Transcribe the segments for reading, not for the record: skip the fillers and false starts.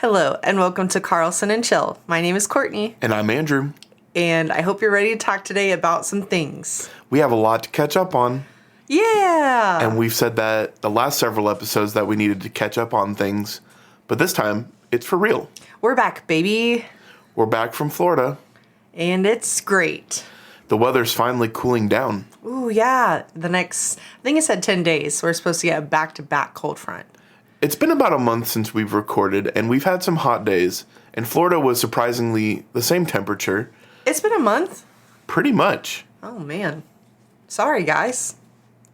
Hello, and welcome to Carlson and Chill. My name is Courtney. And I'm Andrew. And I hope you're ready to talk today about some things. We have a lot to catch up on. Yeah! And we've said that the last several episodes that we needed to catch up on things. But this time, it's for real. We're back, baby. We're back from Florida. And it's great. The weather's finally cooling down. Ooh, yeah. The next, I think it said 10 days. We're supposed to get a back-to-back cold front. It's been about a month since we've recorded, and we've had some hot days. And Florida was surprisingly the same temperature. It's been a month? Pretty much. Oh, man. Sorry, guys.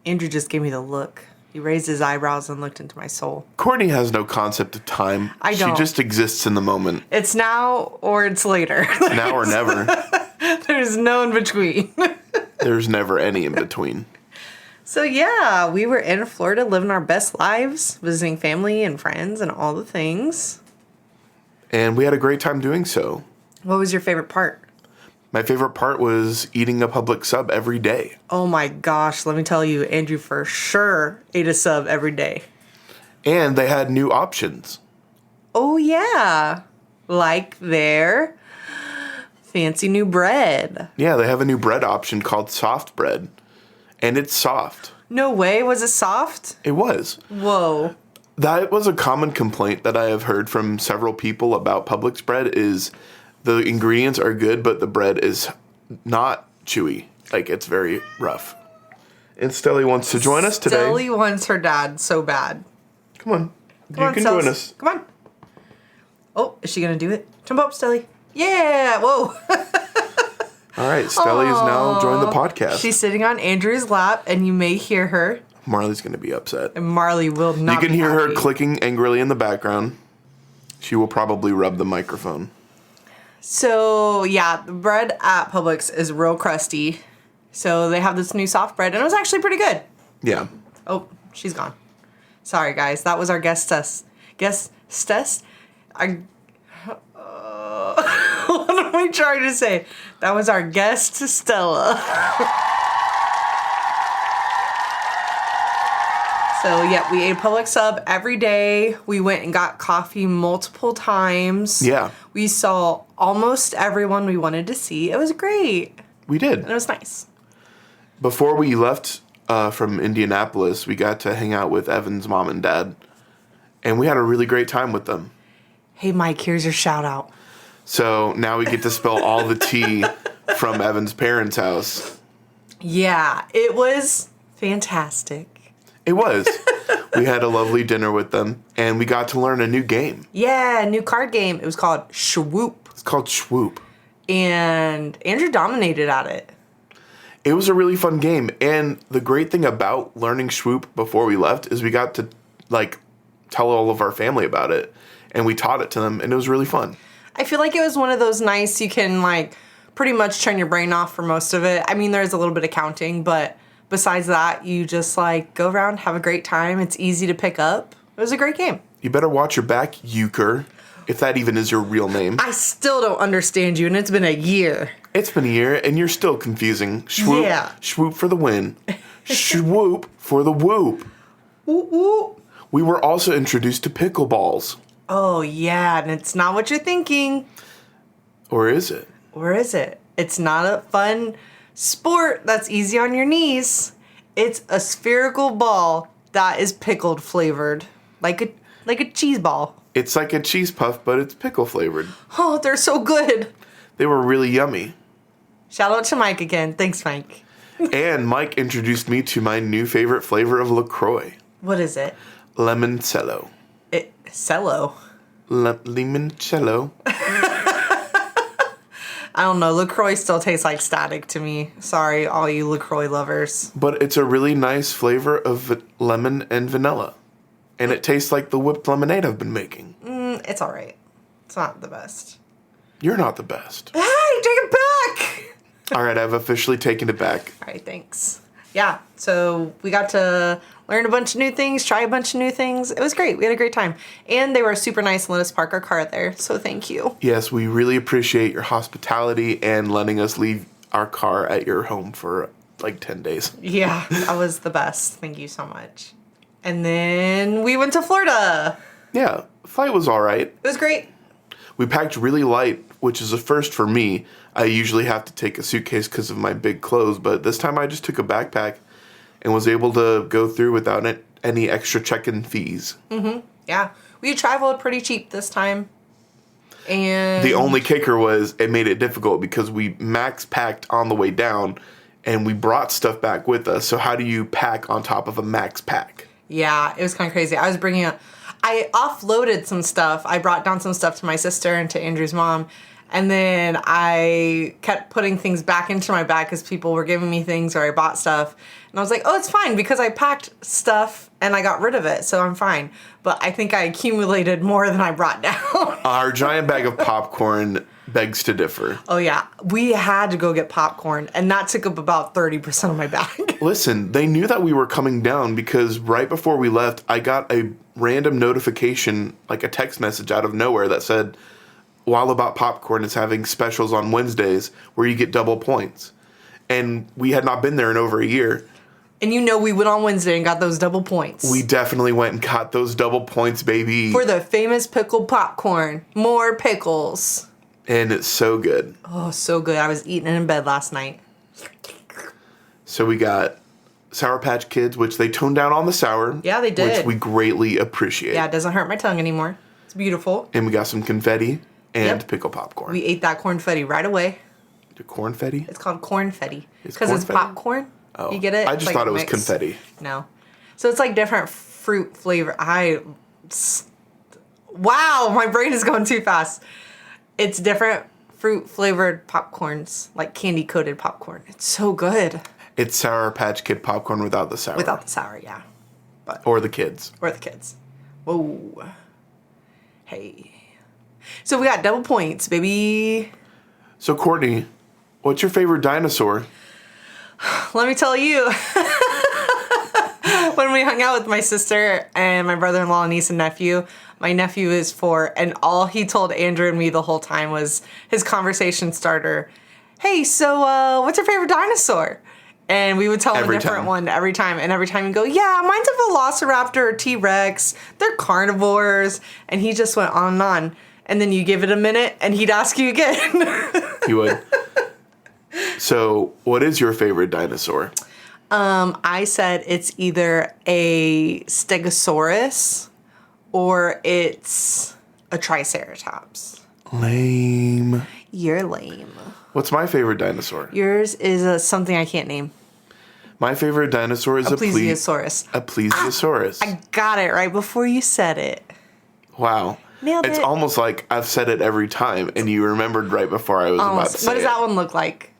Andrew just gave me the look. He raised his eyebrows and looked into my soul. Courtney has no concept of time. I don't. She just exists in the moment. It's now or it's later. Now or never. There's no in between. There's never any in between. So yeah, we were in Florida living our best lives, visiting family and friends and all the things. And we had a great time doing so. What was your favorite part? My favorite part was eating a Publix sub every day. Oh my gosh, let me tell you, Andrew for sure ate a sub every day. And they had new options. Oh yeah, like their fancy new bread. Yeah, they have a new bread option called soft bread. And it's soft. No way, was it soft? It was. Whoa. That was a common complaint that I have heard from several people about Publix bread is the ingredients are good, but the bread is not chewy. Like, it's very rough. And Stelly wants to join us today. Stelly wants her dad so bad. Come on. Come on, can join us. Come on. Oh, is she going to do it? Jump up, Stelly. Yeah, whoa. All right, Stelly has now joined the podcast. She's sitting on Andrew's lap, and you may hear her. Marley's going to be upset. And Marley will not You can be hear her happy. clicking angrily in the background. She will probably rub the microphone. So, yeah, the bread at Publix is real crusty. So they have this new soft bread, and it was actually pretty good. Yeah. Oh, she's gone. Sorry, guys. That was our guest test. What am I trying to say? That was our guest, Stella. So, yeah, we ate a Publix sub every day. We went and got coffee multiple times. Yeah. We saw almost everyone we wanted to see. It was great. We did. And it was nice. Before we left from Indianapolis, we got to hang out with Evan's mom and dad. And we had a really great time with them. Hey, Mike, here's your shout out. So now we get to spill all the tea from Evan's parents' house. Yeah, it was fantastic. It was. We had a lovely dinner with them, and we got to learn a new game. Yeah, new card game. It was called Swoop. It's called Swoop. And Andrew dominated at it. It was a really fun game, and the great thing about learning Swoop before we left is we got to, tell all of our family about it, and we taught it to them, and it was really fun. I feel like it was one of those nice, you can, pretty much turn your brain off for most of it. I mean, there's a little bit of counting, but besides that, you just, go around, have a great time. It's easy to pick up. It was a great game. You better watch your back, Euchre, if that even is your real name. I still don't understand you, and it's been a year. It's been a year, and you're still confusing. Swoop, Yeah. Swoop for the win. Swoop for the whoop. Whoop, whoop. We were also introduced to pickleballs. Oh, yeah, and it's not what you're thinking. Or is it? Or is it? It's not a fun sport that's easy on your knees. It's a spherical ball that is pickled flavored. Like a cheese ball. It's like a cheese puff, but it's pickle flavored. Oh, they're so good. They were really yummy. Shout out to Mike again. Thanks, Mike. And Mike introduced me to my new favorite flavor of LaCroix. What is it? Lemoncello. Cello. Limoncello. I don't know. LaCroix still tastes like static to me. Sorry, all you LaCroix lovers. But it's a really nice flavor of lemon and vanilla. And it tastes like the whipped lemonade I've been making. It's all right. It's not the best. You're not the best. Hey, take it back! All right, I've officially taken it back. All right, thanks. Yeah, so we got to learn a bunch of new things, try a bunch of new things. It was great. We had a great time. And they were super nice and let us park our car there, so thank you. Yes, we really appreciate your hospitality and letting us leave our car at your home for 10 days. Yeah, that was the best. Thank you so much. And then we went to Florida. Yeah, Flight was all right. It was great. We packed really light, which is a first for me. I usually have to take a suitcase because of my big clothes, but this time I just took a backpack and was able to go through without any extra check-in fees. Yeah. We traveled pretty cheap this time. And The only kicker was it made it difficult because we max packed on the way down and we brought stuff back with us. So how do you pack on top of a max pack? yeah, it was kind of crazy. I offloaded some stuff. I brought down some stuff to my sister and to Andrew's mom. And then I kept putting things back into my bag because people were giving me things or I bought stuff. And I was like, oh, it's fine because I packed stuff and I got rid of it, so I'm fine. But I think I accumulated more than I brought down. Our giant bag of popcorn begs to differ. Oh, yeah. We had to go get popcorn, and that took up about 30% of my bag. Listen, they knew that we were coming down because right before we left, I got a random notification, like a text message out of nowhere that said, While About Popcorn is having specials on Wednesdays where you get double points. And we had not been there in over a year. And you know we went on Wednesday and got those double points. We definitely went and got those double points, baby. For the famous pickled popcorn. More pickles. And it's so good. Oh, so good. I was eating it in bed last night. So we got Sour Patch Kids, which they toned down on the sour. Yeah, they did. Which we greatly appreciate. Yeah, it doesn't hurt my tongue anymore. It's beautiful. And we got some confetti and Yep. pickle popcorn. We ate that cornfetti right away. The cornfetti? It's called cornfetti. It's Because it's cornfetti? popcorn. Oh. You get it? I It's just like thought it was mixed. confetti. No. So it's like different fruit flavor. Wow, my brain is going too fast. It's different fruit flavored popcorns, like candy coated popcorn. It's so good. It's Sour Patch Kid popcorn without the sour. Without the sour, yeah. Or the kids. Or the kids. Whoa. Hey. So we got double points, baby. So, Courtney, what's your favorite dinosaur? Let me tell you. When we hung out with my sister and my brother-in-law, niece, and nephew, my nephew is 4, and all he told Andrew and me the whole time was his conversation starter. Hey, so what's your favorite dinosaur? And we would tell him Every a different time. one every time. And every time he'd go, yeah, mine's a velociraptor or T-Rex. They're carnivores. And he just went on and on. And then you give it a minute and he'd ask you again. You would. So, what is your favorite dinosaur? I said it's either a Stegosaurus or it's a Triceratops. Lame. You're lame. What's my favorite dinosaur? Yours is something I can't name. My favorite dinosaur is A plesiosaurus. a plesiosaurus. I got it right before you said it. Wow. Nailed It's it. almost like I've said it every time, and you remembered right before I was about to say What does it. that one look like?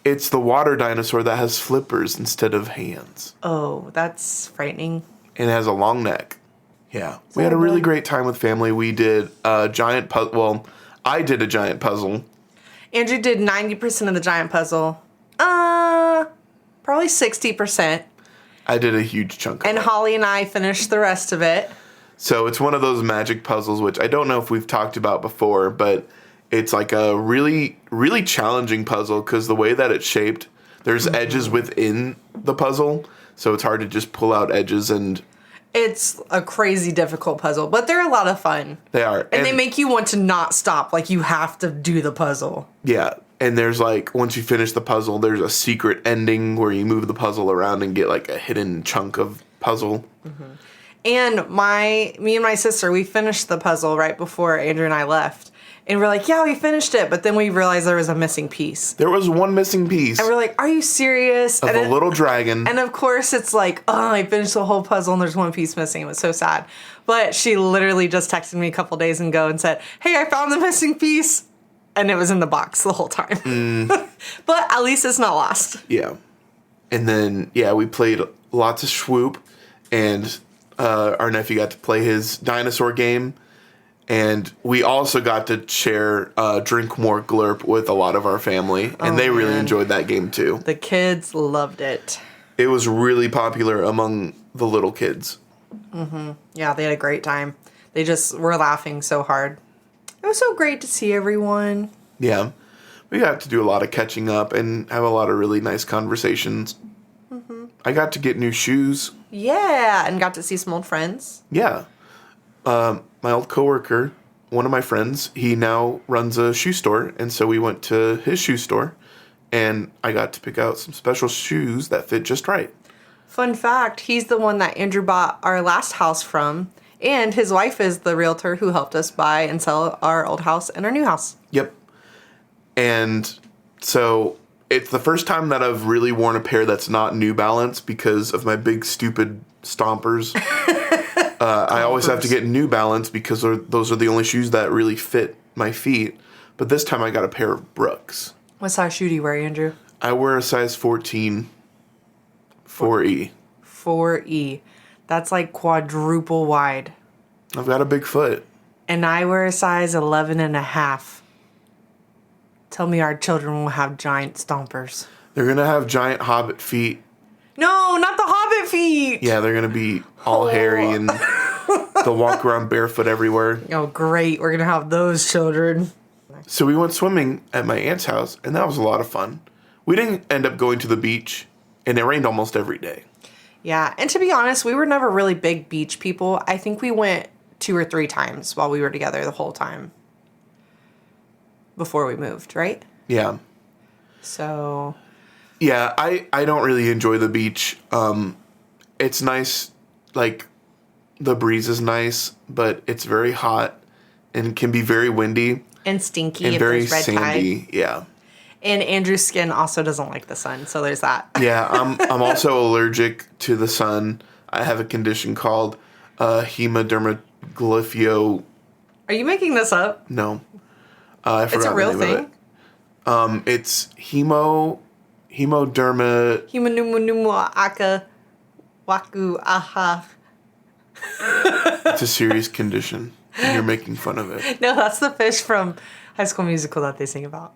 It's the water dinosaur that has flippers instead of hands. Oh, that's frightening. And it has a long neck. Yeah. We had a really great time with family. We did a giant puzzle. Well, I did a giant puzzle. Andrew did 90% of the giant puzzle. Probably 60%. I did a huge chunk of And it. Holly and I finished the rest of it. So it's one of those magic puzzles, which I don't know if we've talked about before, but it's like a really, really challenging puzzle because the way that it's shaped, there's edges within the puzzle. So it's hard to just pull out edges, and It's a crazy difficult puzzle, but they're a lot of fun. they are. And they make you want to not stop. Like, you have to do the puzzle. Yeah. And there's like, once you finish the puzzle, there's a secret ending where you move the puzzle around and get like a hidden chunk of puzzle. And me and my sister, we finished the puzzle right before Andrew and I left. And we're like, yeah, we finished it. But then we realized there was a missing piece. There was one missing piece And we're like, are you serious? of a little dragon. And of course, it's like, oh, I finished the whole puzzle and there's one piece missing. It was so sad. But she literally just texted me a couple days ago and said, hey, I found the missing piece. And it was in the box the whole time. But at least it's not lost. Yeah. And then, yeah, we played lots of Swoop, and our nephew got to play his dinosaur game. And we also got to share Drink More Glurp with a lot of our family, and they really enjoyed that game too. The kids loved it. It was really popular among the little kids. Yeah, they had a great time. They just were laughing so hard. It was so great to see everyone. Yeah. We got to do a lot of catching up and have a lot of really nice conversations. I got to get new shoes. Yeah, and got to see some old friends. Yeah. my old coworker, one of my friends, he now runs a shoe store, and so we went to his shoe store, and I got to pick out some special shoes that fit just right. Fun fact, he's the one that Andrew bought our last house from, and his wife is the realtor who helped us buy and sell our old house and our new house. Yep. And so it's the first time that I've really worn a pair that's not New Balance because of my big stupid stompers. I always have to get New Balance because those are the only shoes that really fit my feet. But this time I got a pair of Brooks. What size shoe do you wear, Andrew? I wear a size 14 4E. 4E. That's like quadruple wide. I've got a big foot. And I wear a size 11 and a half. Tell me our children will have giant stompers. They're going to have giant hobbit feet. No, not the hobbit feet. Yeah, they're going to be all hairy and they'll walk around barefoot everywhere. Oh, great. We're going to have those children. So we went swimming at my aunt's house, and that was a lot of fun. We didn't end up going to the beach, and it rained almost every day. Yeah, and to be honest, we were never really big beach people. I think we went 2 or 3 times while we were together the whole time before we moved, right? Yeah. So... Yeah, I don't really enjoy the beach. It's nice, like, the breeze is nice, but it's very hot and can be very windy. And stinky and if very there's red sandy, tide. Yeah. And Andrew's skin also doesn't like the sun, so there's that. Yeah, I'm also allergic to the sun. I have a condition called hemodermoglyphio. Are you making this up? No. I forgot It's a real the name of thing? it. It's hemoderma... Himanumunumua aka waku aha. It's a serious condition, and you're making fun of it. No, that's the fish from High School Musical that they sing about.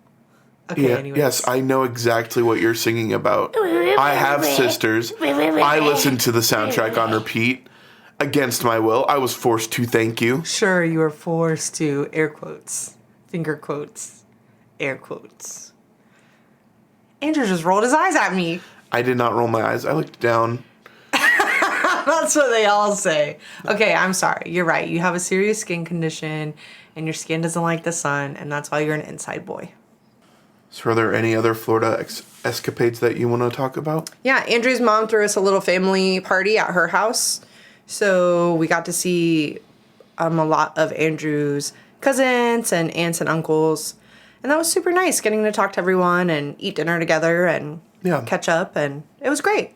Okay, Yeah, anyways. yes, I know exactly what you're singing about. I have sisters. I listen to the soundtrack on repeat against my will. I was forced to, thank you. Sure, you were forced to, air quotes, finger quotes, air quotes. Andrew just rolled his eyes at me. I did not roll my eyes. I looked down. That's what they all say. Okay, I'm sorry. You're right. You have a serious skin condition, and your skin doesn't like the sun, and that's why you're an inside boy. So are there any other Florida escapades that you want to talk about? Yeah, Andrew's mom threw us a little family party at her house. So we got to see a lot of Andrew's cousins and aunts and uncles. And that was super nice, getting to talk to everyone and eat dinner together and catch up. And it was great.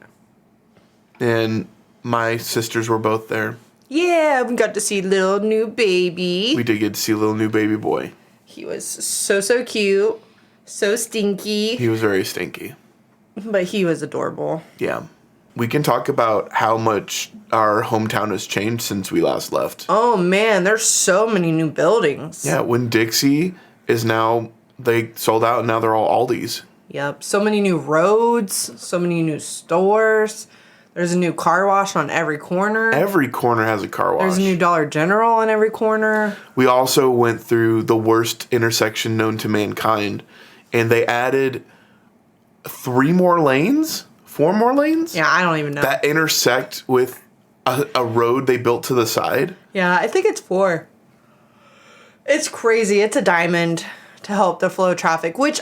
And my sisters were both there. Yeah, we got to see little new baby. We did get to see little new baby boy. He was so cute, so stinky. He was very stinky. But he was adorable. Yeah. We can talk about how much our hometown has changed since we last left. Oh, man, there's so many new buildings. Yeah, Winn-Dixie is now, they sold out and now they're all Aldi's. Yep, so many new roads, so many new stores. There's a new car wash on every corner. Every corner has a car wash. There's a new Dollar General on every corner. We also went through the worst intersection known to mankind, and they added 4 more lanes? Yeah, I don't even know. That intersect with a road they built to the side. Yeah, I think it's 4. It's crazy. It's a diamond to help the flow of traffic, which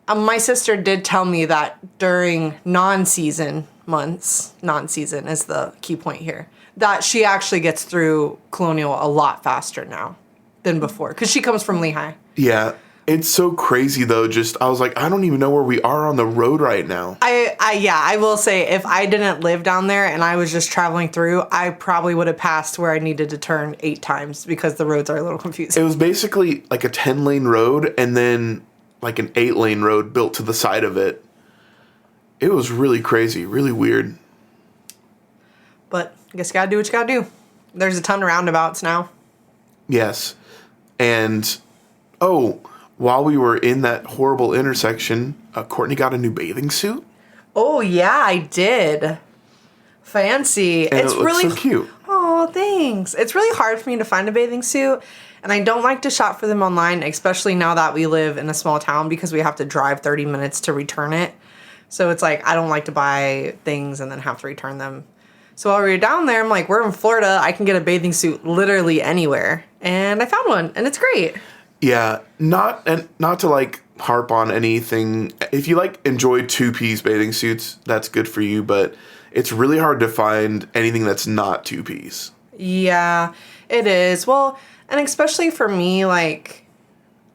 my sister did tell me that during non-season months, non-season is the key point here, that she actually gets through Colonial a lot faster now than before, because she comes from Lehigh. Yeah. It's so crazy, though. I was like, I don't even know where we are on the road right now. I will say, if I didn't live down there and I was just traveling through, I probably would have passed where I needed to turn 8 times because the roads are a little confusing. It was basically like a 10-lane road and then like an 8-lane road built to the side of it. It was really crazy, really weird. But I guess you gotta do what you gotta do. There's a ton of roundabouts now. Yes. And, while we were in that horrible intersection, Courtney got a new bathing suit. Oh, yeah, I did. Fancy. And it's really so cute. Oh, thanks. It's really hard for me to find a bathing suit, and I don't like to shop for them online, especially now that we live in a small town, because we have to drive 30 minutes to return it. So it's like I don't like to buy things and then have to return them. So while we were down there, I'm like, we're in Florida. I can get a bathing suit literally anywhere. And I found one, and it's great. Yeah, not to like harp on anything. If you like enjoy two-piece bathing suits, that's good for you, but it's really hard to find anything that's not two-piece. Yeah, it is. Well, and especially for me, like,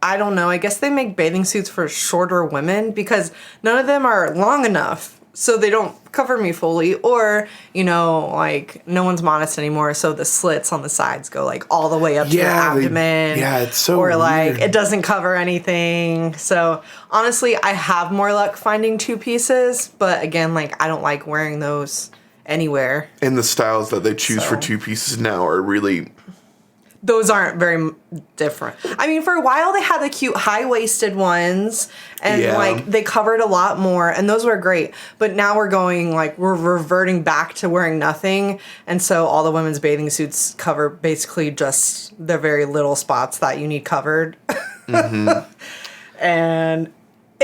I don't know. I guess they make bathing suits for shorter women because none of them are long enough. So they don't cover me fully, or, you know, like, no one's modest anymore, so the slits on the sides go, like, all the way up to your abdomen. It's so Or, like, weird. it doesn't cover anything. So, honestly, I have more luck finding two pieces, but, again, like, I don't like wearing those anywhere. And the styles that they choose for So. two pieces now are really... Those aren't very different. I mean, for a while they had the cute high-waisted ones, and like they covered a lot more, and those were great. But now we're reverting back to wearing nothing, and so all the women's bathing suits cover basically just the very little spots that you need covered. Mm-hmm. And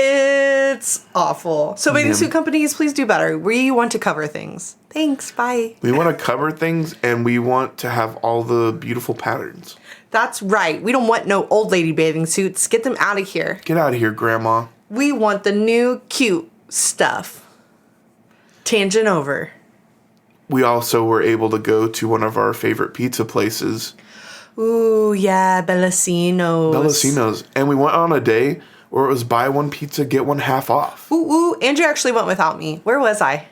it's awful. So bathing suit companies, please do better. We want to cover things. Thanks, bye. We want to cover things, and we want to have all the beautiful patterns. That's right. We don't want no old lady bathing suits. Get them out of here. Get out of here, Grandma. We want the new cute stuff. Tangent over. We also were able to go to one of our favorite pizza places. Ooh, yeah, Bellacino's. And we went on a day where it was buy one pizza, get one half off. Ooh, Andrew actually went without me. Where was I?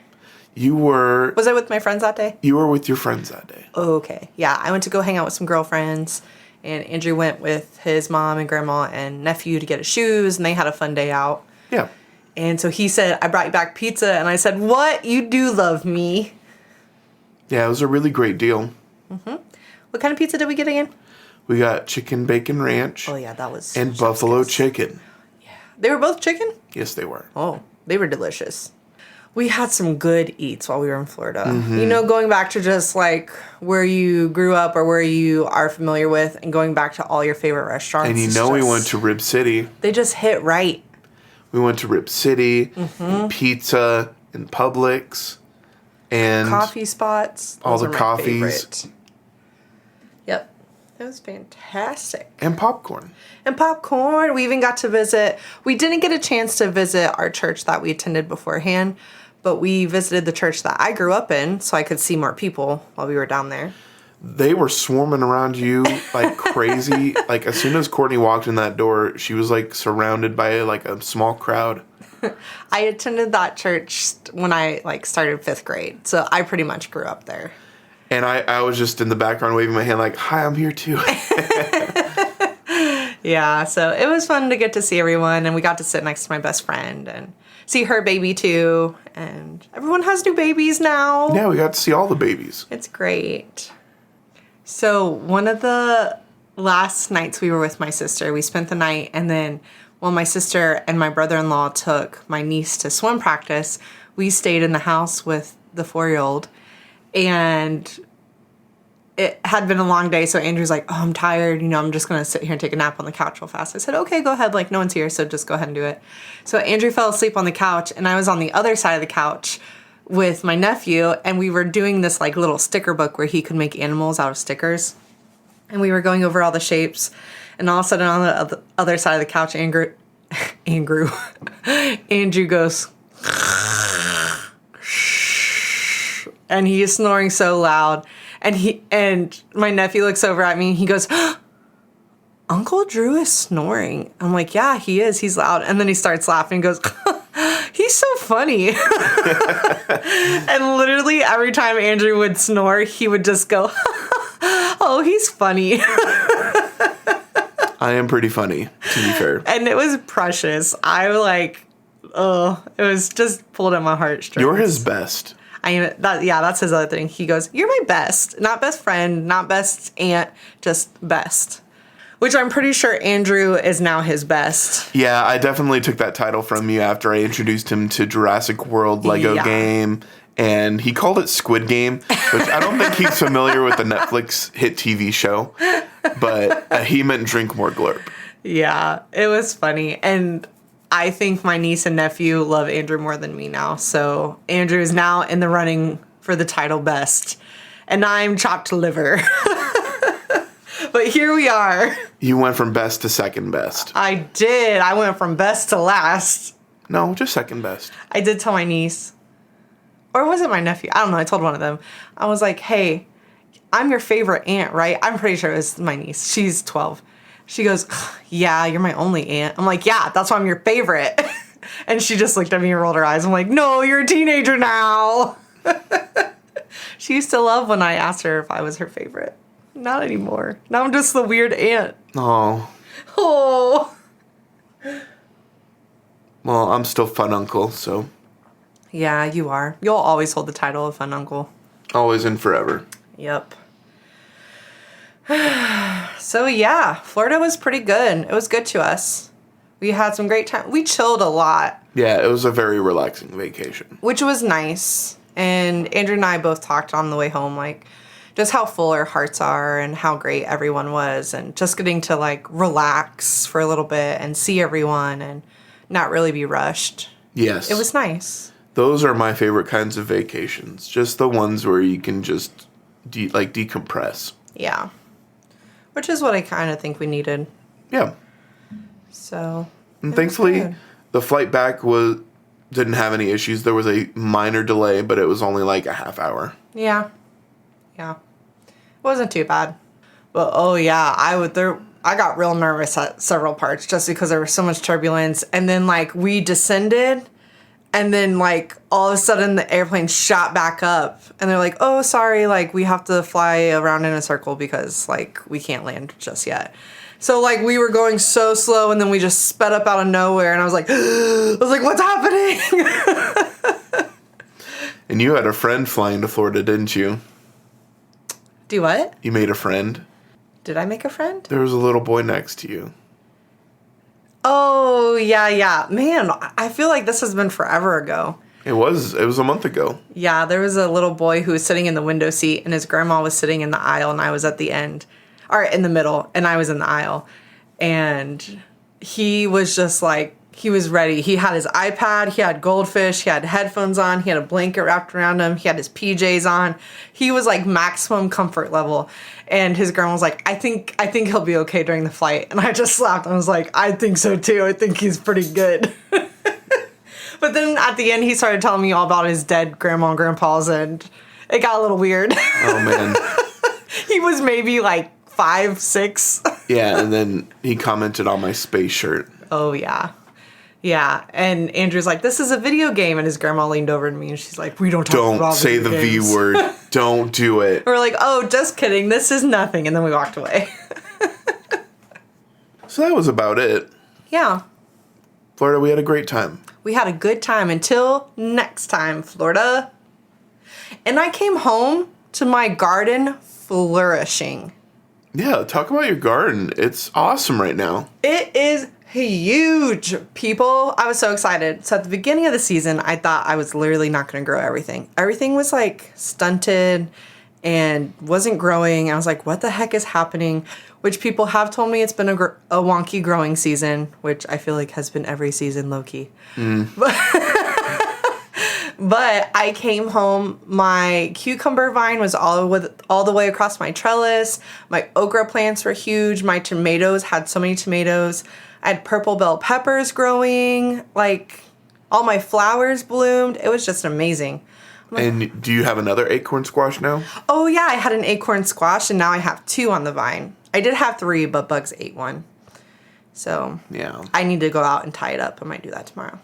Was I with my friends that day? You were with your friends that day. Oh, okay. Yeah, I went to go hang out with some girlfriends, and Andrew went with his mom and grandma and nephew to get his shoes, and they had a fun day out. Yeah. And so he said, I brought you back pizza, and I said, what? You do love me. Yeah, it was a really great deal. Mm-hmm. What kind of pizza did we get again? We got chicken bacon ranch. Oh, yeah, that was... And buffalo chicken. Yeah. They were both chicken? Yes, they were. Oh, they were delicious. We had some good eats while we were in Florida. Mm-hmm. You know, going back to just like where you grew up or where you are familiar with, and going back to all your favorite restaurants. And you know, we went to Rib City. They just hit right. We went to Rib City, and pizza, and Publix, and coffee spots. All the my coffees. favorite. Yep. It was fantastic. And popcorn. And popcorn. We even got to visit. We didn't get a chance to visit our church that we attended beforehand, but we visited the church that I grew up in so I could see more people while we were down there. They were swarming around you like crazy. Like, as soon as Courtney walked in that door, she was like surrounded by like a small crowd. I attended that church when I like started 5th grade, so I pretty much grew up there. And I was just in the background waving my hand like, hi, I'm here too. Yeah, so it was fun to get to see everyone, and we got to sit next to my best friend and see her baby too. And everyone has new babies now. Yeah, we got to see all the babies. It's great. So one of the last nights we were with my sister, we spent the night, and then while my sister and my brother-in-law took my niece to swim practice, we stayed in the house with the 4-year-old. And it had been a long day, so Andrew's like, oh, I'm tired. You know, I'm just going to sit here and take a nap on the couch real fast. I said, okay, go ahead. Like, no one's here, so just go ahead and do it. So Andrew fell asleep on the couch, and I was on the other side of the couch with my nephew, and we were doing this, like, little sticker book where he could make animals out of stickers. And we were going over all the shapes, and all of a sudden on the other side of the couch, Andrew goes... And he is snoring so loud. And my nephew looks over at me and he goes, Uncle Drew is snoring. I'm like, yeah, he is. He's loud. And then he starts laughing and goes, he's so funny. And literally every time Andrew would snore, he would just go, oh, he's funny. I am pretty funny, to be fair. And it was precious. I like, oh, it was just pulled at my heartstrings. You're his best. That's his other thing. He goes, you're my best. Not best friend, not best aunt, just best. Which I'm pretty sure Andrew is now his best. Yeah, I definitely took that title from you after I introduced him to Jurassic World Lego game. And he called it Squid Game, which I don't think he's familiar with the Netflix hit TV show. But he meant drink more glurp. Yeah, it was funny. And I think my niece and nephew love Andrew more than me now. So Andrew is now in the running for the title best. And I'm chopped liver. But here we are. You went from best to second best. I did. I went from best to last. No, just second best. I did tell my niece. Or was it my nephew? I don't know. I told one of them. I was like, hey, I'm your favorite aunt, right? I'm pretty sure it was my niece. She's 12. She goes, yeah, you're my only aunt. I'm like, yeah, that's why I'm your favorite. And she just looked at me and rolled her eyes. I'm like, no, you're a teenager now. She used to love when I asked her if I was her favorite. Not anymore. Now I'm just the weird aunt. Oh. Oh. Well, I'm still fun uncle, so. Yeah, you are. You'll always hold the title of fun uncle. Always and forever. Yep. So yeah, Florida was pretty good. It was good to us. We had some great time. We chilled a lot. Yeah, it was a very relaxing vacation. Which was nice. And Andrew and I both talked on the way home, like, just how full our hearts are and how great everyone was. And just getting to, like, relax for a little bit and see everyone and not really be rushed. Yes. It was nice. Those are my favorite kinds of vacations. Just the ones where you can just, decompress. Yeah. Which is what I kind of think we needed. Yeah. So. And thankfully, the flight back didn't have any issues. There was a minor delay, but it was only like a half hour. Yeah. Yeah. It wasn't too bad. But, oh, yeah, I got real nervous at several parts just because there was so much turbulence. And then, like, we descended. And then, like, all of a sudden the airplane shot back up. And they're like, oh, sorry, like, we have to fly around in a circle because, like, we can't land just yet. So, like, we were going so slow, and then we just sped up out of nowhere. And I was like, what's happening? And you had a friend flying to Florida, didn't you? Do what? You made a friend. Did I make a friend? There was a little boy next to you. Oh, yeah. Man, I feel like this has been forever ago. It was a month ago. Yeah, there was a little boy who was sitting in the window seat, and his grandma was sitting in the aisle, and I was at the end. Or in the middle, and I was in the aisle. And he was just like, he was ready. He had his iPad, he had goldfish, he had headphones on, he had a blanket wrapped around him, he had his PJs on. He was like maximum comfort level. And his grandma was like, I think he'll be okay during the flight. And I just laughed. I was like, I think so too. I think he's pretty good. But then at the end, he started telling me all about his dead grandma and grandpas, and it got a little weird. Oh, man. He was maybe like 5, 6. Yeah, and then he commented on my space shirt. Oh, yeah. Yeah, and Andrew's like, this is a video game, and his grandma leaned over to me, and she's like, we don't talk about say video the games. V word. Don't do it. We're like, oh, just kidding. This is nothing. And then we walked away. So that was about it. Yeah. Florida, we had a great time. We had a good time until next time, Florida. And I came home to my garden flourishing. Yeah, talk about your garden. It's awesome right now. It is huge, people. I was so excited. So at the beginning of the season, I thought I was literally not going to grow everything. Everything was like stunted and wasn't growing. I was like, what the heck is happening? Which people have told me it's been a wonky growing season, which I feel like has been every season, low-key. But I came home, my cucumber vine was all the way across my trellis. My okra plants were huge. My tomatoes had so many tomatoes. I had purple bell peppers growing. Like, all my flowers bloomed. It was just amazing. And do you have another acorn squash now? Oh, yeah, I had an acorn squash, and now I have 2 on the vine. I did have 3, but Bugs ate 1. So yeah, I need to go out and tie it up. I might do that tomorrow.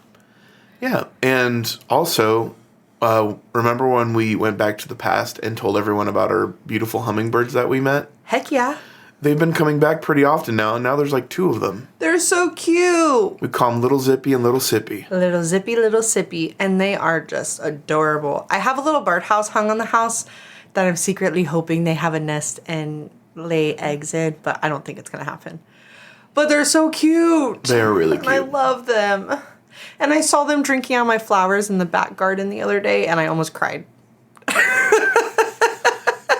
Yeah, and also, remember when we went back to the past and told everyone about our beautiful hummingbirds that we met? Heck yeah. They've been coming back pretty often now, and now there's like 2 of them. They're so cute. We call them Little Zippy and Little Sippy. Little Zippy, Little Sippy, and they are just adorable. I have a little birdhouse hung on the house that I'm secretly hoping they have a nest and lay eggs in, but I don't think it's going to happen. But they're so cute. They are really cute. I love them. And I saw them drinking on my flowers in the back garden the other day, and I almost cried.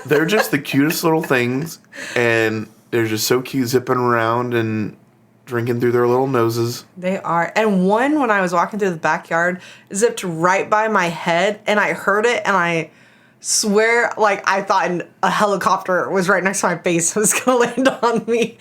They're just the cutest little things, and they're just so cute zipping around and drinking through their little noses. They are. And one, when I was walking through the backyard, zipped right by my head, and I heard it, and I Swear, like, I thought a helicopter was right next to my face and was going to land on me.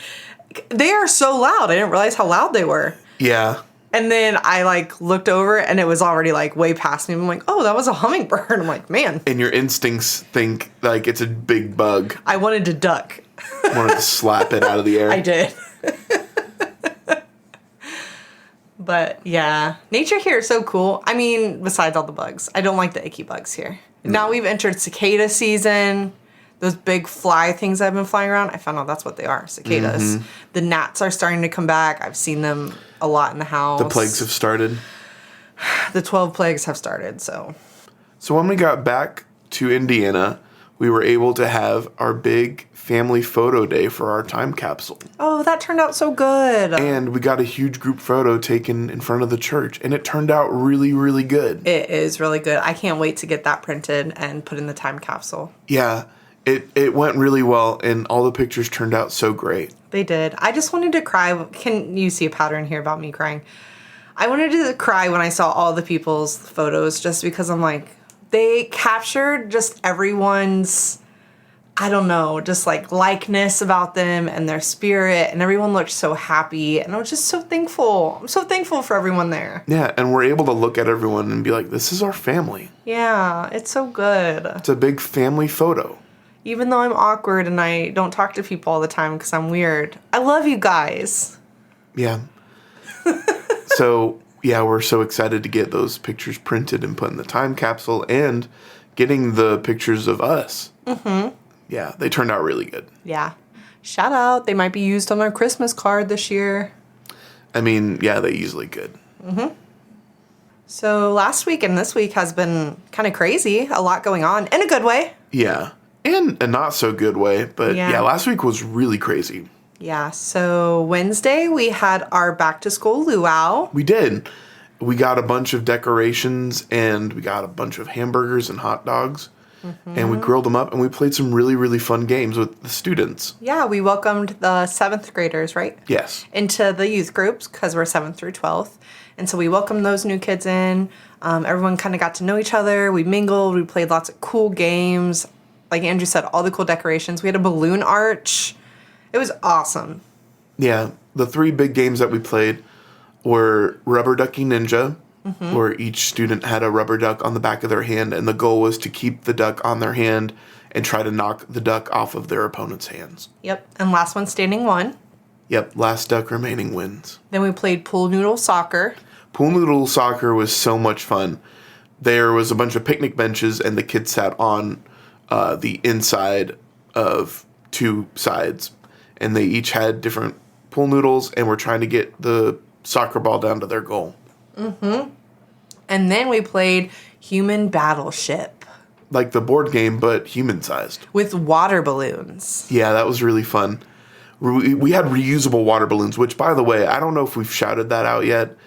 They are so loud. I didn't realize how loud they were. Yeah. And then I, like, looked over, and it was already, like, way past me. I'm like, oh, that was a hummingbird. I'm like, man. And your instincts think, like, it's a big bug. I wanted to duck. Wanted to slap it out of the air. I did. But, yeah. Nature here is so cool. I mean, besides all the bugs. I don't like the icky bugs here. Now we've entered cicada season. Those big fly things that have been flying around, I found out that's what they are, cicadas. Mm-hmm. The gnats are starting to come back. I've seen them a lot in the house. The plagues have started. The 12 plagues have started, so. So when we got back to Indiana, we were able to have our big family photo day for our time capsule. Oh, that turned out so good. And we got a huge group photo taken in front of the church, and it turned out really, really good. It is really good. I can't wait to get that printed and put in the time capsule. Yeah, it went really well, and all the pictures turned out so great. They did. I just wanted to cry. Can you see a pattern here about me crying? I wanted to cry when I saw all the people's photos just because I'm like, they captured just everyone's, I don't know, just like likeness about them and their spirit, and everyone looked so happy, and I was just so thankful. I'm so thankful for everyone there. Yeah, and we're able to look at everyone and be like, this is our family. Yeah, it's so good. It's a big family photo. Even though I'm awkward and I don't talk to people all the time because I'm weird, I love you guys. Yeah. So, yeah, we're so excited to get those pictures printed and put in the time capsule and getting the pictures of us. Mm-hmm. Yeah, they turned out really good. Yeah. Shout out. They might be used on our Christmas card this year. I mean, yeah, they easily could. Mm-hmm. So last week and this week has been kind of crazy. A lot going on in a good way. Yeah. In a not so good way. But yeah, last week was really crazy. Yeah. So Wednesday we had our back to school luau. We did. We got a bunch of decorations and we got a bunch of hamburgers and hot dogs. Mm-hmm. And we grilled them up and we played some really, really fun games with the students. Yeah, we welcomed the 7th graders, right? Yes. Into the youth groups because we're 7th through 12th. And so we welcomed those new kids in. Everyone kind of got to know each other. We mingled. We played lots of cool games. Like Andrew said, all the cool decorations. We had a balloon arch. It was awesome. Yeah. The 3 big games that we played were Rubber Ducky Ninja, mm-hmm. where each student had a rubber duck on the back of their hand, and the goal was to keep the duck on their hand and try to knock the duck off of their opponent's hands. Yep. And last one standing won. Yep. Last duck remaining wins. Then we played pool noodle soccer. Pool noodle soccer was so much fun. There was a bunch of picnic benches, and the kids sat on the inside of 2 sides, and they each had different pool noodles, and were trying to get the soccer ball down to their goal. Mm-hmm. And then we played Human Battleship. Like the board game, but human-sized. With water balloons. Yeah, that was really fun. We had reusable water balloons, which, by the way, I don't know if we've shouted that out yet.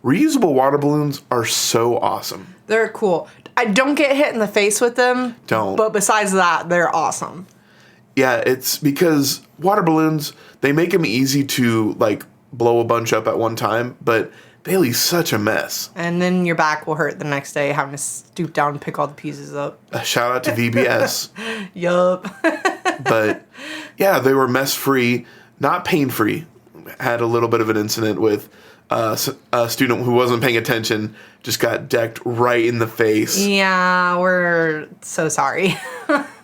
Reusable water balloons are so awesome. They're cool. I don't get hit in the face with them. Don't. But besides that, they're awesome. Yeah, it's because water balloons, they make them easy to, like, blow a bunch up at one time, but they leave such a mess. And then your back will hurt the next day having to stoop down and pick all the pieces up. A shout out to VBS. Yup. But, yeah, they were mess-free, not pain-free. Had a little bit of an incident with a student who wasn't paying attention, just got decked right in the face. Yeah, we're so sorry.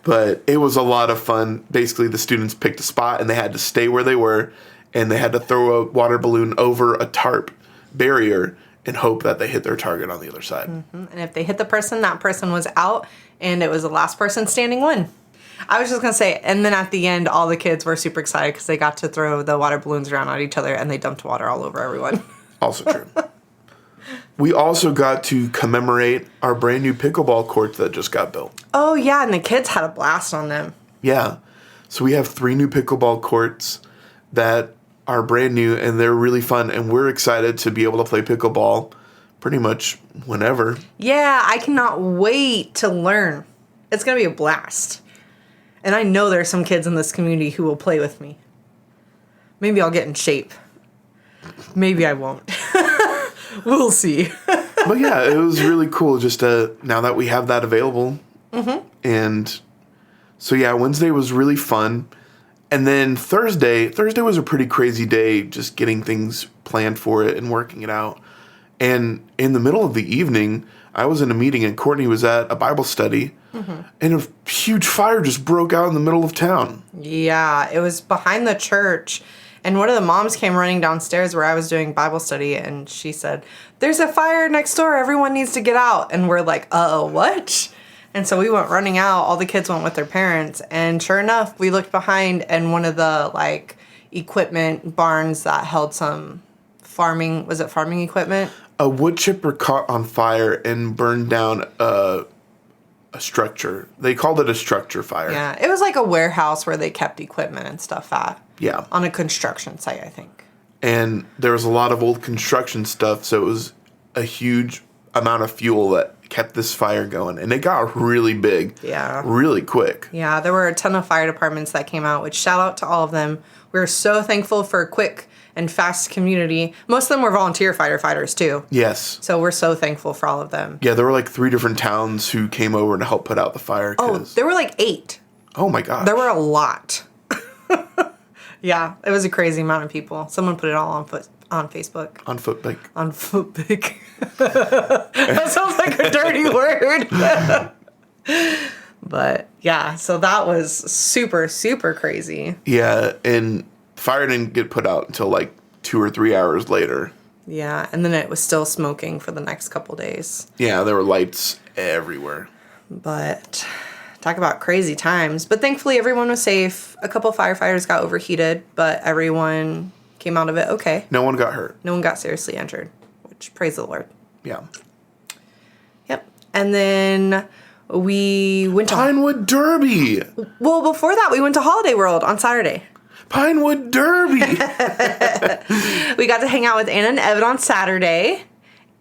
But it was a lot of fun. Basically, the students picked a spot, and they had to stay where they were, and they had to throw a water balloon over a tarp barrier and hope that they hit their target on the other side. Mm-hmm. And if they hit the person, that person was out, and it was the last person standing won. I was just going to say, and then at the end, all the kids were super excited because they got to throw the water balloons around at each other, and they dumped water all over everyone. Also true. We also got to commemorate our brand new pickleball courts that just got built. Oh, yeah, and the kids had a blast on them. Yeah. So we have 3 new pickleball courts that are brand new, and they're really fun, and we're excited to be able to play pickleball pretty much whenever. Yeah, I cannot wait to learn. It's going to be a blast. And I know there's some kids in this community who will play with me. Maybe I'll get in shape. Maybe I won't. We'll see. But yeah, it was really cool just to, now that we have that available, And so, yeah, Wednesday was really fun. And then Thursday was a pretty crazy day, just getting things planned for it and working it out. And in the middle of the evening, I was in a meeting and Courtney was at a Bible study. And a huge fire just broke out in the middle of town. Yeah, it was behind the church. And one of the moms came running downstairs where I was doing Bible study, and she said, "There's a fire next door. Everyone needs to get out." And we're like, what? And so we went running out. All the kids went with their parents. And sure enough, we looked behind, and one of the, like, equipment barns that held some farming equipment? A wood chipper caught on fire and burned down a structure. They called it a structure fire. Yeah, it was like a warehouse where they kept equipment and stuff at. Yeah. On a construction site, I think. And there was a lot of old construction stuff, so it was a huge amount of fuel that kept this fire going. And it got really big. Yeah. Really quick. Yeah, there were a ton of fire departments that came out, which shout out to all of them. We were so thankful for a quick and fast community. Most of them were volunteer firefighters, too. Yes. So we're so thankful for all of them. Yeah, there were like 3 different towns who came over to help put out the fire. Oh, there were like 8. Oh, my gosh. There were a lot. Yeah, it was a crazy amount of people. Someone put it all on Facebook. On Footbik. On Footbik. That sounds like a dirty word. But, yeah, so that was super, super crazy. Yeah, and fire didn't get put out until like 2 or 3 hours later. Yeah, and then it was still smoking for the next couple days. Yeah, there were lights everywhere. But talk about crazy times. But thankfully, everyone was safe. A couple firefighters got overheated, but everyone came out of it okay. No one got hurt. No one got seriously injured, which praise the Lord. Yeah. Yep. And then we went to Pinewood Derby. Well, before that, we went to Holiday World on Saturday. Pinewood Derby. We got to hang out with Anna and Evan on Saturday,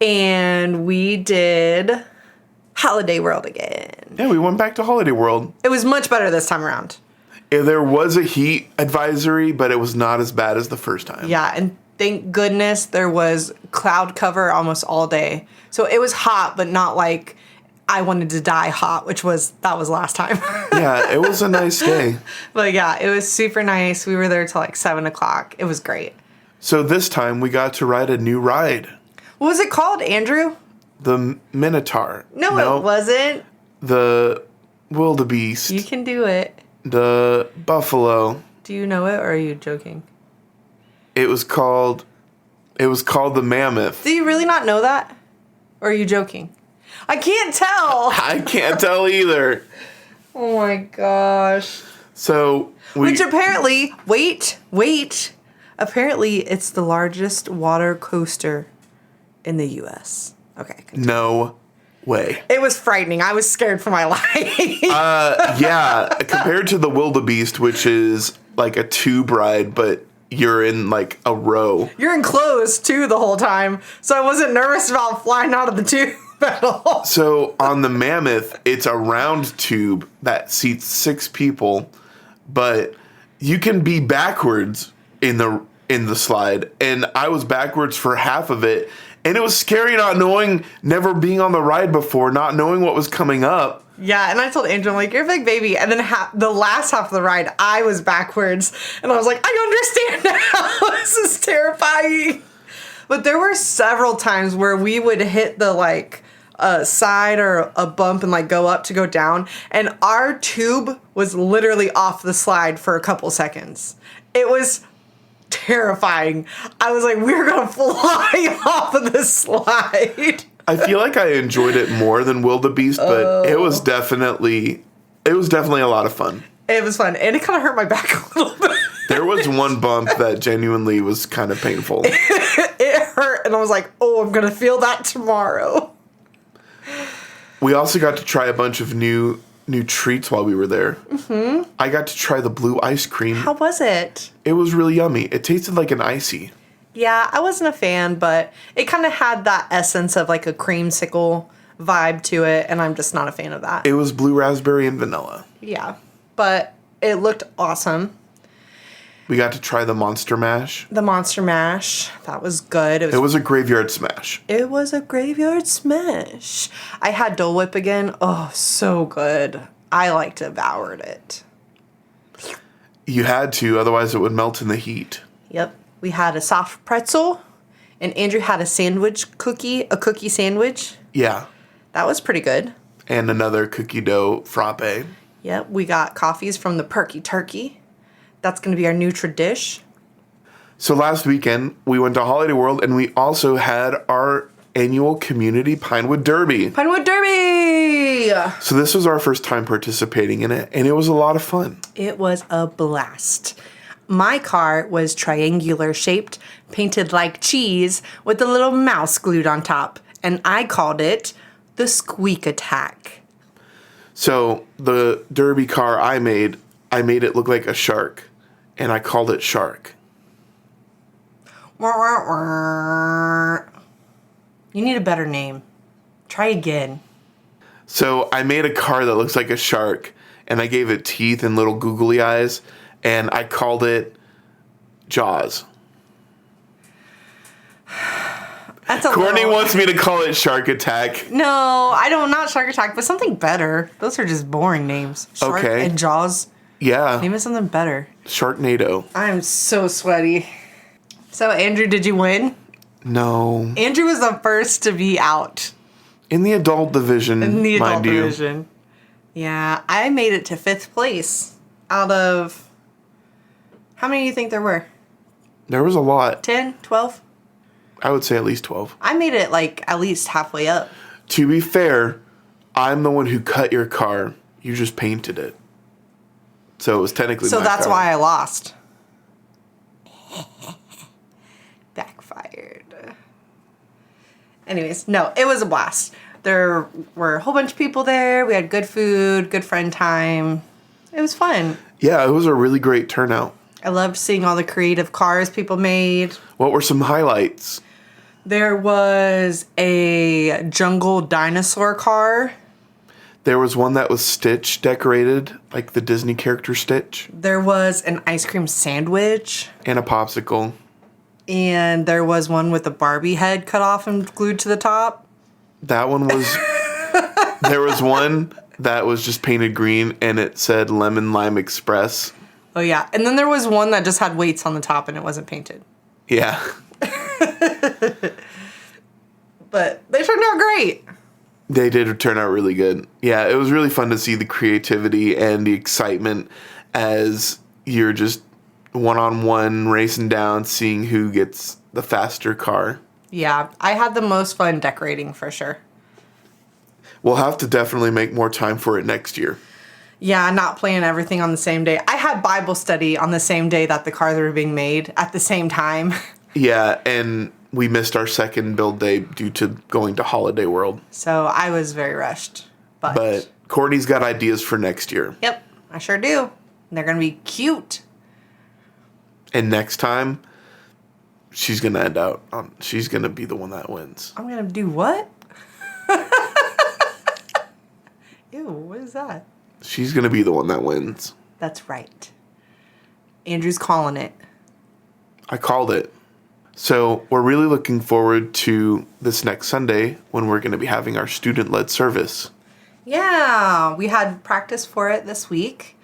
and we did Holiday World again. Yeah, we went back to Holiday World. It was much better this time around. There was a heat advisory, but it was not as bad as the first time. Yeah, and thank goodness there was cloud cover almost all day. So it was hot, but not like I wanted to die hot, that was last time. Yeah, it was a nice day. But yeah, it was super nice. We were there till like 7 o'clock. It was great. So this time we got to ride a new ride. What was it called, Andrew? The Minotaur. No, it wasn't. The Wildebeest. You can do it. The Buffalo. Do you know it, or are you joking? It was called the Mammoth. Do you really not know that? Or are you joking? I can't tell. I can't tell either. Oh my gosh. So which apparently, wait. Apparently it's the largest water coaster in the US. Okay. Continue. No way. It was frightening. I was scared for my life. Yeah, compared to the Wildebeest, which is like a tube ride, but you're in like a row. You're enclosed too the whole time, so I wasn't nervous about flying out of the tube at all. So on the Mammoth, it's a round tube that seats 6 people, but you can be backwards in the slide, and I was backwards for half of it, and it was scary never being on the ride before, not knowing what was coming up. Yeah, and I told Andrew, I'm like, you're a big baby. And then the last half of the ride, I was backwards. And I was like, I understand now. This is terrifying. But there were several times where we would hit the, like, side or a bump and, like, go up to go down. And our tube was literally off the slide for a couple seconds. It was terrifying. I was like, we're going to fly off of this slide. I feel like I enjoyed it more than Wildebeest, but it was definitely a lot of fun. It was fun, and it kind of hurt my back a little bit. There was one bump that genuinely was kind of painful. It hurt, and I was like, oh, I'm going to feel that tomorrow. We also got to try a bunch of new treats while we were there. Mm-hmm. I got to try the blue ice cream. How was it? It was really yummy. It tasted like an icy. Yeah, I wasn't a fan, but it kind of had that essence of like a creamsicle vibe to it, and I'm just not a fan of that. It was blue raspberry and vanilla. Yeah, but it looked awesome. We got to try the Monster Mash. The Monster Mash. That was good. It was a graveyard smash. It was a graveyard smash. I had Dole Whip again. Oh, so good. I devoured it. You had to, otherwise it would melt in the heat. Yep. We had a soft pretzel, and Andrew had a cookie sandwich. Yeah. That was pretty good. And another cookie dough frappe. Yep. We got coffees from the Perky Turkey. That's going to be our new dish. So last weekend, we went to Holiday World, and we also had our annual community Pinewood Derby. Pinewood Derby! So this was our first time participating in it, and it was a lot of fun. It was a blast. My car was triangular shaped, painted like cheese, with a little mouse glued on top, and I called it the Squeak Attack. So the Derby car I made it look like a shark, and I called it Shark. You need a better name. Try again. So I made a car that looks like a shark, and I gave it teeth and little googly eyes, and I called it Jaws. Courtney wants me to call it Shark Attack. No, I don't. Not Shark Attack, but something better. Those are just boring names. Shark and Jaws. Yeah. Name it something better. Sharknado. I'm so sweaty. So, Andrew, did you win? No. Andrew was the first to be out. In the adult division, In the adult mind you. division. Yeah, I made it to 5th place out of... How many do you think there were? There was a lot. 10? 12? I would say at least 12. I made it, at least halfway up. To be fair, I'm the one who cut your car. You just painted it. So it was technically my car. So that's why I lost. Backfired. Anyways, no, it was a blast. There were a whole bunch of people there. We had good food, good friend time. It was fun. Yeah, it was a really great turnout. I loved seeing all the creative cars people made. What were some highlights? There was a jungle dinosaur car. There was one that was Stitch decorated, like the Disney character Stitch. There was an ice cream sandwich. And a popsicle. And there was one with a Barbie head cut off and glued to the top. That one was... There was one that was just painted green, and it said Lemon Lime Express. Oh, yeah. And then there was one that just had weights on the top, and it wasn't painted. Yeah. But they turned out great. They did turn out really good. Yeah, it was really fun to see the creativity and the excitement as you're just one-on-one racing down, seeing who gets the faster car. Yeah, I had the most fun decorating for sure. We'll have to definitely make more time for it next year. Yeah, not playing everything on the same day. I had Bible study on the same day that the cars were being made at the same time. Yeah, and we missed our second build day due to going to Holiday World. So I was very rushed. But Courtney's got ideas for next year. Yep, I sure do. They're going to be cute. And next time, she's going to end out. She's going to be the one that wins. I'm going to do what? Ew, what is that? She's going to be the one that wins. That's right. Andrew's calling it. I called it. So we're really looking forward to this next Sunday when we're going to be having our student-led service. Yeah, we had practice for it this week,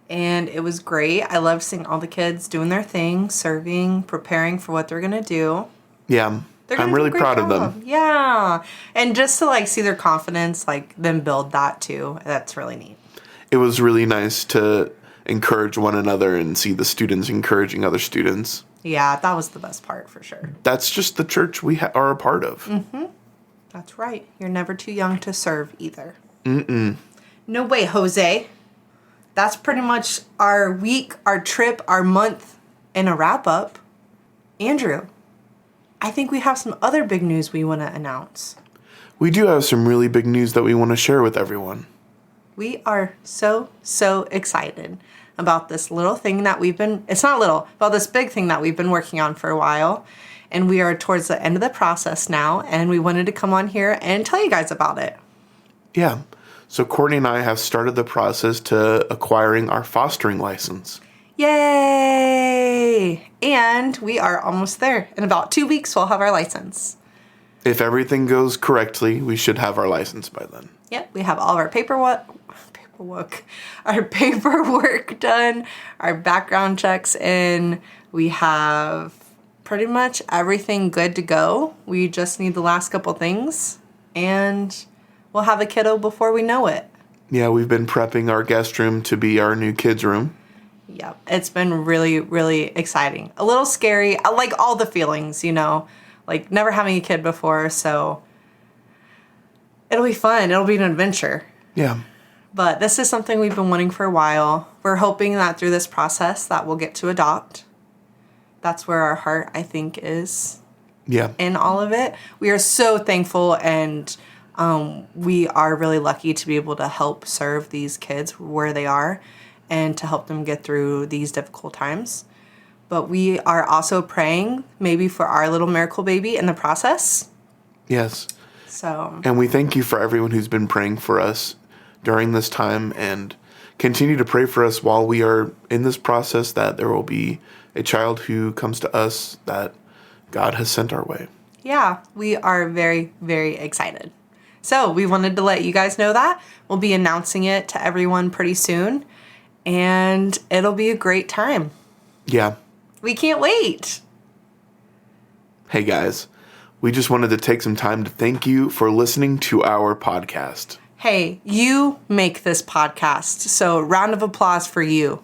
and it was great. I loved seeing all the kids doing their thing, serving, preparing for what they're going to do. Yeah, I'm really proud of them. Yeah, and just to see their confidence, them build that too. That's really neat. It was really nice to encourage one another and see the students encouraging other students. Yeah, that was the best part for sure. That's just the church we are a part of. Mm-hmm. That's right. You're never too young to serve either. Mm-mm. No way, Jose. That's pretty much our week, our trip, our month, and a wrap-up. Andrew, I think we have some other big news we want to announce. We do have some really big news that we want to share with everyone. We are so excited about this little thing that it's not little, about this big thing that we've been working on for a while. And we are towards the end of the process now, and we wanted to come on here and tell you guys about it. Yeah. So Courtney and I have started the process to acquiring our fostering license. Yay! And we are almost there. In about 2 weeks, we'll have our license. If everything goes correctly, we should have our license by then. Yep, we have all of our our paperwork done, our background checks in. We have pretty much everything good to go. We just need the last couple things, and we'll have a kiddo before we know it. Yeah, we've been prepping our guest room to be our new kids' room. Yep, it's been really, really exciting. A little scary. I like all the feelings, like never having a kid before, so it'll be fun. It'll be an adventure. Yeah. But this is something we've been wanting for a while. We're hoping that through this process that we'll get to adopt. That's where our heart, I think, is. Yeah. In all of it. We are so thankful, and we are really lucky to be able to help serve these kids where they are and to help them get through these difficult times. But we are also praying maybe for our little miracle baby in the process. Yes. So. And we thank you for everyone who's been praying for us during this time, and continue to pray for us while we are in this process, that there will be a child who comes to us that God has sent our way. Yeah, we are very, very excited. So we wanted to let you guys know that. We'll be announcing it to everyone pretty soon, and it'll be a great time. Yeah. We can't wait. Hey guys, we just wanted to take some time to thank you for listening to our podcast. Hey, you make this podcast, so round of applause for you.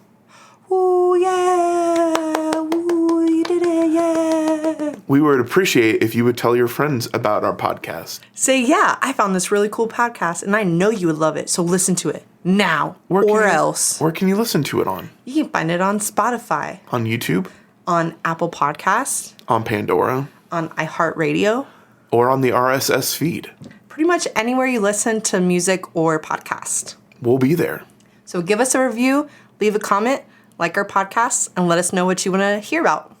Ooh, yeah. Ooh, you did it, yeah. We would appreciate if you would tell your friends about our podcast. Say, yeah, I found this really cool podcast, and I know you would love it, so listen to it now or else. Where can you listen to it on? You can find it on Spotify. On YouTube? On Apple Podcasts. On Pandora? On iHeartRadio. Or on the RSS feed. Pretty much anywhere you listen to music or podcast. We'll be there. So give us a review, leave a comment, like our podcasts, and let us know what you want to hear about.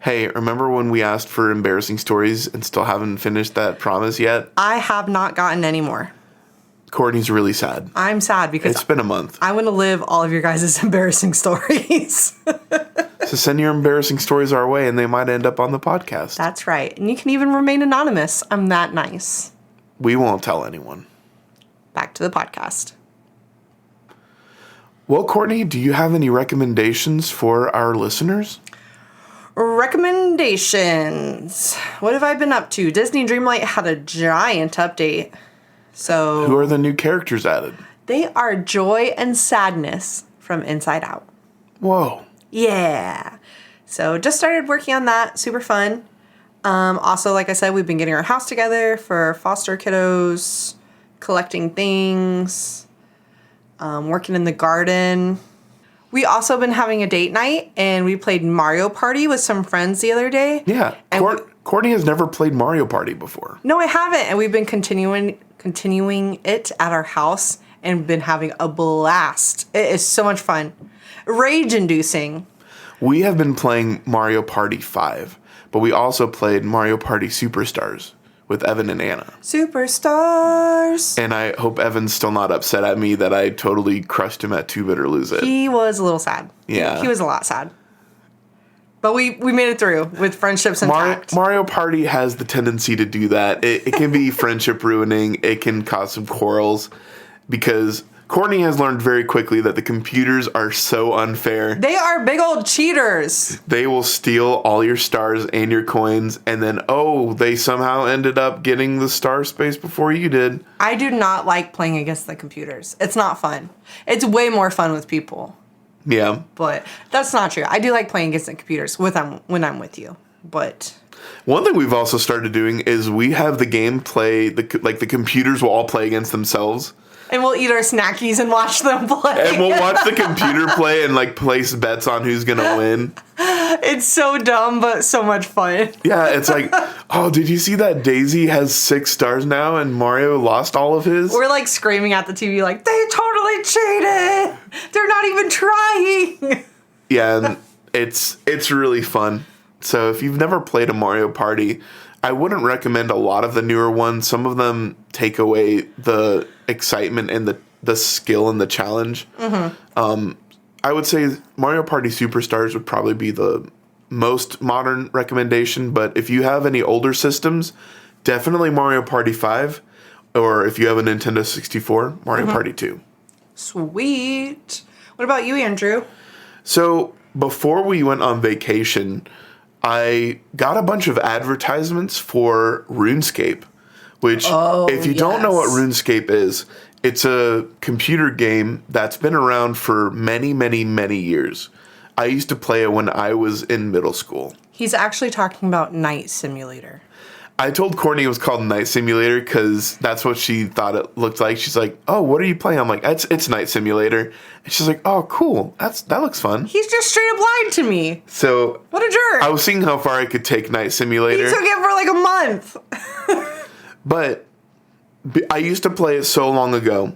Hey, remember when we asked for embarrassing stories and still haven't finished that promise yet? I have not gotten any more. Courtney's really sad. I'm sad because it's been a month. I want to live all of your guys' embarrassing stories. So send your embarrassing stories our way and they might end up on the podcast. That's right. And you can even remain anonymous. I'm that nice. We won't tell anyone. Back to the podcast. Well, Courtney, do you have any recommendations for our listeners? Recommendations. What have I been up to? Disney Dreamlight had a giant update. So who are the new characters added? They are Joy and Sadness from Inside Out. Whoa. Yeah. So just started working on that. Super fun. Also, like I said, we've been getting our house together for foster kiddos, collecting things, working in the garden. We also been having a date night, and we played Mario Party with some friends the other day. Yeah. And Courtney has never played Mario Party before. No, I haven't. And we've been continuing it at our house and been having a blast. It is so much fun. Rage-inducing. We have been playing Mario Party 5, but we also played Mario Party Superstars with Evan and Anna. Superstars. And I hope Evan's still not upset at me that I totally crushed him at Two Bit or Lose It. He was a little sad. Yeah. He was a lot sad. But we made it through with friendships intact. Mario Party has the tendency to do that. It can be friendship ruining. It can cause some quarrels because Courtney has learned very quickly that the computers are so unfair. They are big old cheaters. They will steal all your stars and your coins, and then, they somehow ended up getting the star space before you did. I do not like playing against the computers. It's not fun. It's way more fun with people. Yeah. But that's not true. I do like playing against the computers when I'm with you. But one thing we've also started doing is we have the game play, the computers will all play against themselves. And we'll eat our snackies and watch them play. And we'll watch the computer play and place bets on who's going to win. It's so dumb, but so much fun. Yeah, it's like, did you see that Daisy has 6 stars now and Mario lost all of his? We're screaming at the TV they totally cheated. They're not even trying. Yeah, and it's really fun. So if you've never played a Mario Party, I wouldn't recommend a lot of the newer ones. Some of them take away the excitement and the skill and the challenge. Mm-hmm. I would say Mario Party Superstars would probably be the most modern recommendation, but if you have any older systems, definitely Mario Party 5, or if you have a Nintendo 64, Mario Party 2. Sweet. What about you, Andrew? So, before we went on vacation, I got a bunch of advertisements for RuneScape, which, if you don't know what RuneScape is, it's a computer game that's been around for many, many, many years. I used to play it when I was in middle school. He's actually talking about Night Simulator. I told Courtney it was called Night Simulator because that's what she thought it looked like. She's like, "Oh, what are you playing?" I'm like, "It's Night Simulator." And she's like, "Oh, cool. That looks fun." He's just straight up lied to me. So what a jerk! I was seeing how far I could take Night Simulator. He took it for like a month. But I used to play it so long ago,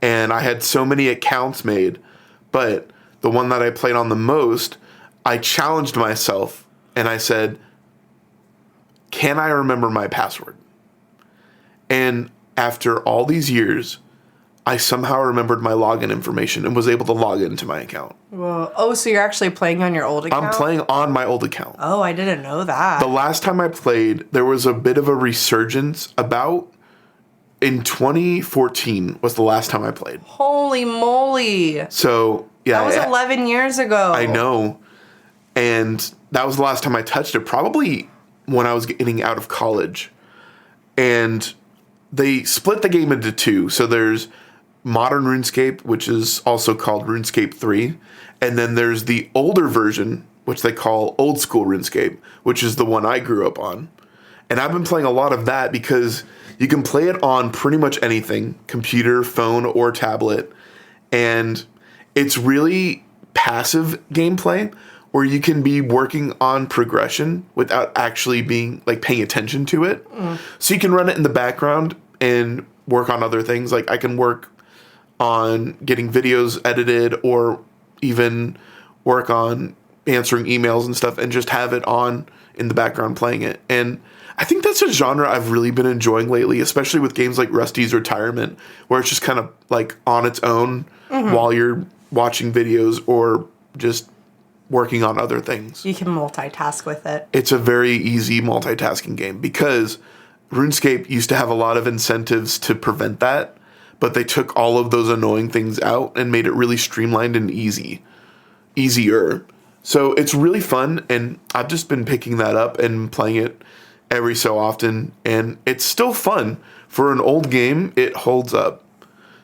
and I had so many accounts made. But the one that I played on the most, I challenged myself, and I said, can I remember my password? And after all these years, I somehow remembered my login information and was able to log into my account. Whoa. Oh, so you're actually playing on your old account? I'm playing on my old account. Oh, I didn't know that. The last time I played, there was a bit of a resurgence about in 2014 was the last time I played. Holy moly. So, yeah. That was 11 years ago. I know. And that was the last time I touched it, probably when I was getting out of college. And they split the game into two. So there's modern RuneScape, which is also called RuneScape 3. And then there's the older version, which they call old school RuneScape, which is the one I grew up on. And I've been playing a lot of that because you can play it on pretty much anything, computer, phone, or tablet. And it's really passive gameplay where you can be working on progression without actually being like paying attention to it. So you can run it in the background and work on other things. Like I can work on getting videos edited or even work on answering emails and stuff and just have it on in the background playing it. And I think that's a genre I've really been enjoying lately, especially with games like Rusty's Retirement, where it's just kind of like on its own while you're watching videos or just working on other things. You can multitask with it. It's a very easy multitasking game because RuneScape used to have a lot of incentives to prevent that, but they took all of those annoying things out and made it really streamlined and easier. So it's really fun, and I've just been picking that up and playing it every so often, and it's still fun. For an old game, it holds up.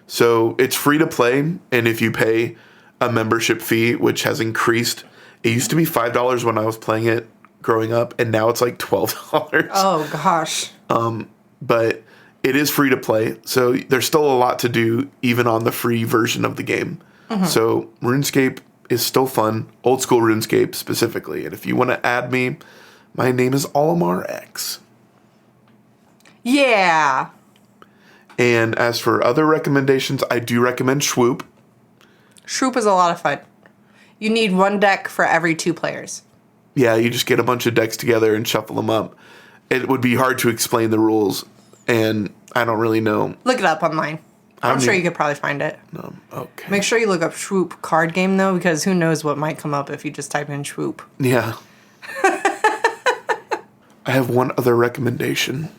So it's free to play, and if you pay a membership fee, which has increased, it used to be $5 when I was playing it growing up, and now it's like $12. Oh, gosh. But it is free to play, so there's still a lot to do even on the free version of the game. So RuneScape is still fun, old school RuneScape specifically. And if you want to add me, my name is Olimar X. Yeah. And as for other recommendations, I do recommend Swoop. Swoop is a lot of fun. You need one deck for every 2 players. Yeah, you just get a bunch of decks together and shuffle them up. It would be hard to explain the rules, and I don't really know. Look it up online. I'm sure you could probably find it. Okay. Make sure you look up Swoop card game, though, because who knows what might come up if you just type in Swoop. Yeah. I have one other recommendation.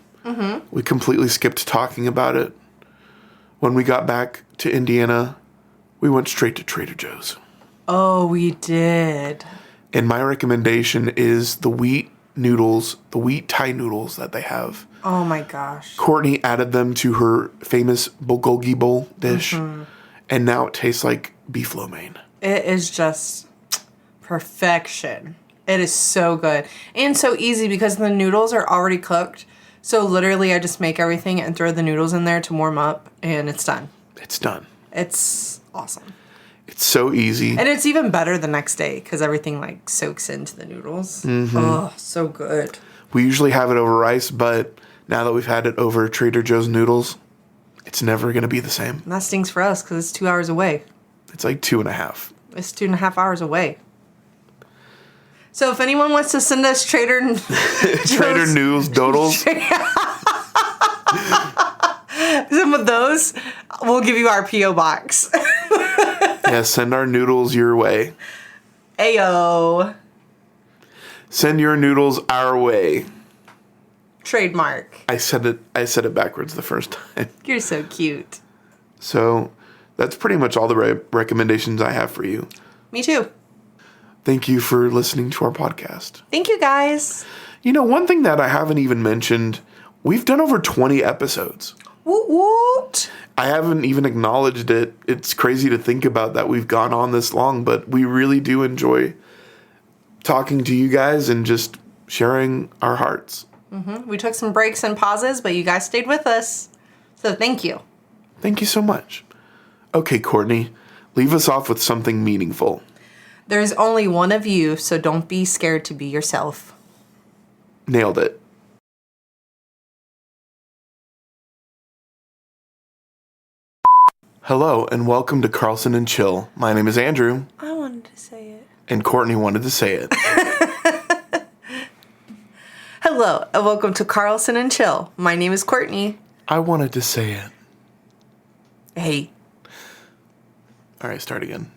We completely skipped talking about it. When we got back to Indiana, we went straight to Trader Joe's. Oh, we did. And my recommendation is the wheat noodles, the wheat Thai noodles that they have. Oh my gosh. Courtney added them to her famous bulgogi bowl dish, and now it tastes like beef lo mein. It is just perfection. It is so good. And so easy because the noodles are already cooked. So literally I just make everything and throw the noodles in there to warm up, and it's done. It's done. It's awesome. It's so easy. And it's even better the next day because everything like soaks into the noodles. Oh, so good. We usually have it over rice, but now that we've had it over Trader Joe's noodles, it's never going to be the same. And that stings for us because it's 2 hours away. It's like 2.5. It's 2.5 hours away. So if anyone wants to send us Trader Noodles dodals, some of those, we'll give you our P.O. box. Yeah, send our noodles your way. Ayo. Send your noodles our way. Trademark. I said it backwards the first time. You're so cute. So that's pretty much all the recommendations I have for you. Me too. Thank you for listening to our podcast. Thank you, guys. You know, one thing that I haven't even mentioned, we've done over 20 episodes. Woot woot. I haven't even acknowledged it. It's crazy to think about that we've gone on this long, but we really do enjoy talking to you guys and just sharing our hearts. We took some breaks and pauses, but you guys stayed with us. So thank you. Thank you so much. Okay, Courtney, leave us off with something meaningful. There's only one of you, so don't be scared to be yourself. Nailed it. Hello, and welcome to Carlson and Chill. My name is Andrew. I wanted to say it. And Courtney wanted to say it. Hello, and welcome to Carlson and Chill. My name is Courtney. I wanted to say it. Hey. All right, start again.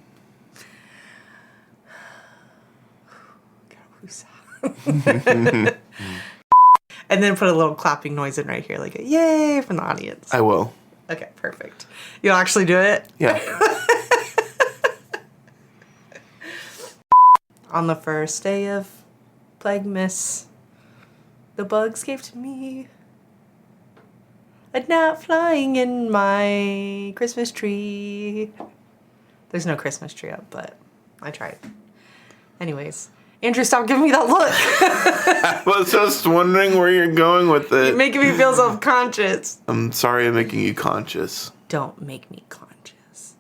And then put a little clapping noise in right here, like a yay from the audience. I will. Okay, perfect. You'll actually do it? Yeah. On the first day of Plaguemas, the bugs gave to me a gnat flying in my Christmas tree. There's no Christmas tree up, but I tried. Anyways, Andrew, stop giving me that look. I was just wondering where you're going with it. You're making me feel self-conscious. I'm sorry I'm making you conscious. Don't make me conscious.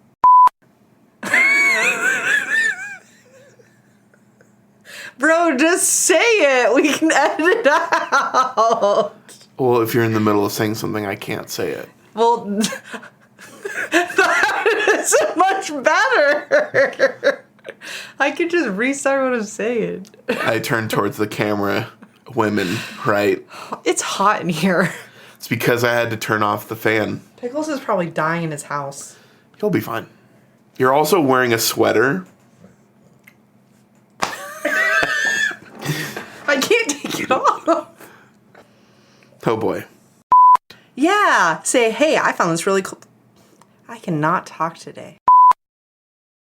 Bro, just say it. We can edit it out. Well, if you're in the middle of saying something, I can't say it. Well, that is much better. I could just restart what I'm saying. I turn towards the camera. Women, right? It's hot in here. It's because I had to turn off the fan. Pickles is probably dying in his house. You'll be fine. You're also wearing a sweater. I can't take it off. Oh boy. Yeah. Say, hey, I found this really cool. I cannot talk today.